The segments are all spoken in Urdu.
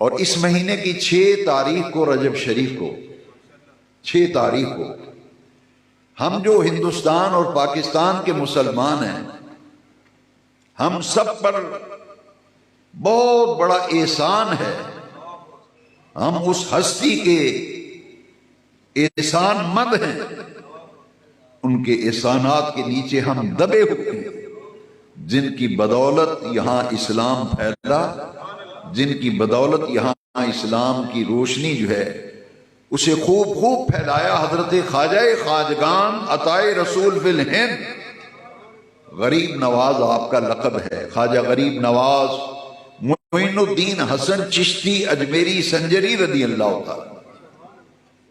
اور اس مہینے کی 6 تاریخ کو رجب شریف کو 6 تاریخ کو ہم جو ہندوستان اور پاکستان کے مسلمان ہیں، ہم سب پر بہت بڑا احسان ہے، ہم اس ہستی کے احسان مند ہیں، ان کے احسانات کے نیچے ہم دبے ہوئے ہیں، جن کی بدولت یہاں اسلام پھیلا، جن کی بدولت یہاں اسلام کی روشنی جو ہے اسے خوب خوب پھیلایا حضرت خواجہ خواجگان عطائے رسول فی الہند۔ غریب نواز آپ کا لقب ہے، خواجہ غریب نواز معین الدین حسن چشتی اجمیری سنجری رضی اللہ تعالی۔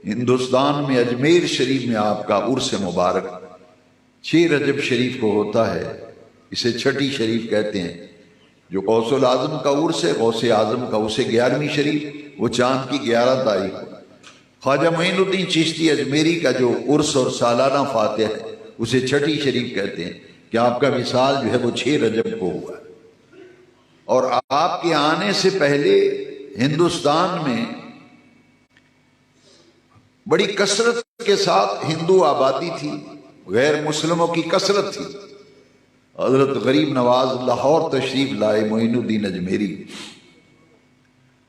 ہندوستان میں اجمیر شریف میں آپ کا عرس مبارک 6 رجب شریف کو ہوتا ہے، اسے چھٹی شریف کہتے ہیں۔ جو غوث العظم کا عرس ہے، غوث اعظم کا اسے 11ویں شریف، وہ چاند کی 11 تاریخ کو۔ خواجہ معین الدین چشتی اجمیری کا جو عرس اور سالانہ فاتح ہے اسے چھٹی شریف کہتے ہیں، کہ آپ کا وصال جو ہے وہ 6 رجب کو ہوا۔ اور آپ کے آنے سے پہلے ہندوستان میں بڑی کثرت کے ساتھ ہندو آبادی تھی، غیر مسلموں کی کثرت تھی۔ حضرت غریب نواز لاہور تشریف لائے معین الدین اجمیری،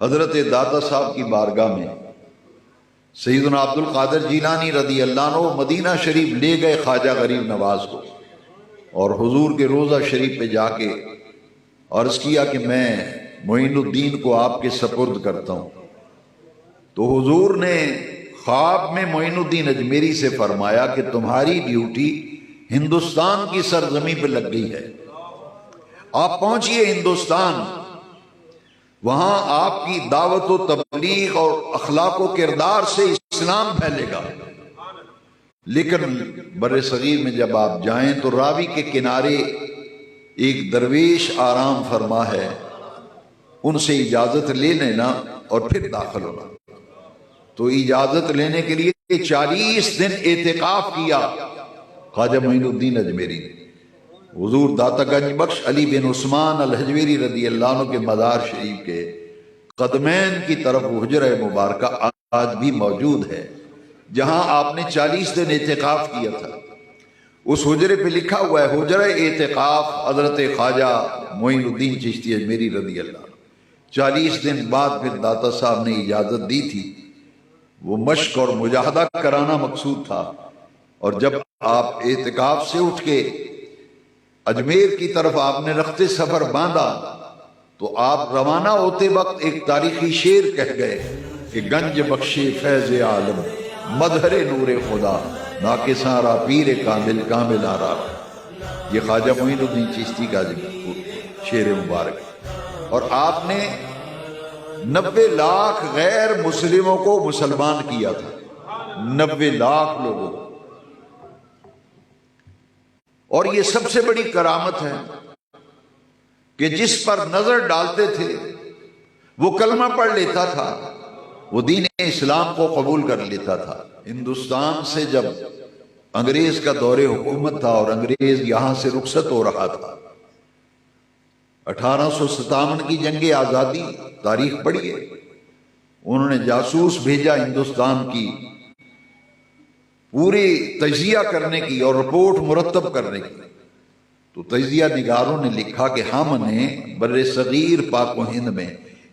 حضرت داتا صاحب کی بارگاہ میں سیدنا عبد القادر جیلانی رضی اللہ عنہ مدینہ شریف لے گئے خواجہ غریب نواز کو، اور حضور کے روضہ شریف پہ جا کے عرض کیا کہ میں معین الدین کو آپ کے سپرد کرتا ہوں۔ تو حضور نے خواب میں معین الدین اجمیری سے فرمایا کہ تمہاری ڈیوٹی ہندوستان کی سرزمین پہ لگ گئی ہے، آپ پہنچیے ہندوستان، وہاں آپ کی دعوت و تبلیغ اور اخلاق و کردار سے اسلام پھیلے گا۔ لیکن بر صغیر میں جب آپ جائیں تو راوی کے کنارے ایک درویش آرام فرما ہے، ان سے اجازت لے لینا اور پھر داخل ہونا۔ تو اجازت لینے کے لیے 40 دن اعتکاف کیا خواجہ معین الدین اجمیری نے۔ حضور داتا گنج بخش علی بن عثمان الحجویری رضی اللہ عنہ کے مزار شریف کے قدمین کی طرف حجرہ مبارکہ آج بھی موجود ہے، جہاں آپ نے 40 دن اعتکاف کیا تھا۔ اس حجرے پہ لکھا ہوا ہے حجرہ اعتکاف حضرت خواجہ معین الدین چشتی اجمیری رضی اللہ عنہ۔ 40 دن بعد پھر داتا صاحب نے اجازت دی تھی، وہ مشق اور مجاہدہ کرانا مقصود تھا۔ اور جب آپ اعتکاف سے اٹھ کے اجمیر کی طرف آپ نے رخت سفر باندھا تو آپ روانہ ہوتے وقت ایک تاریخی شعر کہہ گئے کہ گنج بخشے فیض عالم مظہر نور خدا ناکساں را پیر کامل کامل آرا۔ یہ خواجہ معین الدین چشتی کا شعر مبارک ہے۔ اور آپ نے 90 لاکھ غیر مسلموں کو مسلمان کیا تھا، 90 لاکھ لوگوں کو۔ اور یہ سب سے بڑی کرامت ہے کہ جس پر نظر ڈالتے تھے وہ کلمہ پڑھ لیتا تھا، وہ دین اسلام کو قبول کر لیتا تھا۔ ہندوستان سے جب انگریز کا دور حکومت تھا اور انگریز یہاں سے رخصت ہو رہا تھا، 1857 کی جنگ آزادی تاریخ پڑھیے، انہوں نے جاسوس بھیجا ہندوستان کی پوری تجزیہ کرنے کی اور رپورٹ مرتب کرنے کی۔ تو تجزیہ نگاروں نے لکھا کہ ہم نے بر صغیر پاک و ہند میں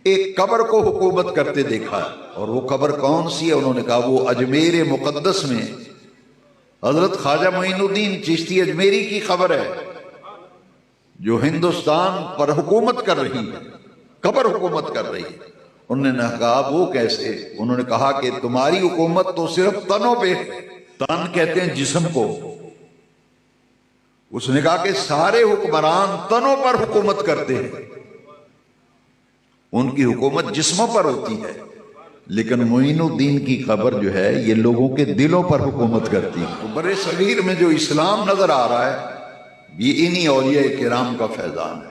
ایک قبر کو حکومت کرتے دیکھا ہے، اور وہ قبر کون سی ہے؟ انہوں نے کہا وہ اجمیر مقدس میں حضرت خواجہ معین الدین چشتی اجمیری کی قبر ہے، جو ہندوستان پر حکومت کر رہی ہے، قبر حکومت کر رہی ہے۔ انہوں نے کہا وہ کیسے؟ انہوں نے کہا کہ تمہاری حکومت تو صرف تنوں پہ، تن کہتے ہیں جسم کو۔ اس نے کہا کہ سارے حکمران تنوں پر حکومت کرتے ہیں، ان کی حکومت جسموں پر ہوتی ہے، لیکن معین الدین کی قبر جو ہے یہ لوگوں کے دلوں پر حکومت کرتی ہے۔ تو بر صغیر میں جو اسلام نظر آ رہا ہے یہ انہی اولیاء کرام کا فیضان ہے۔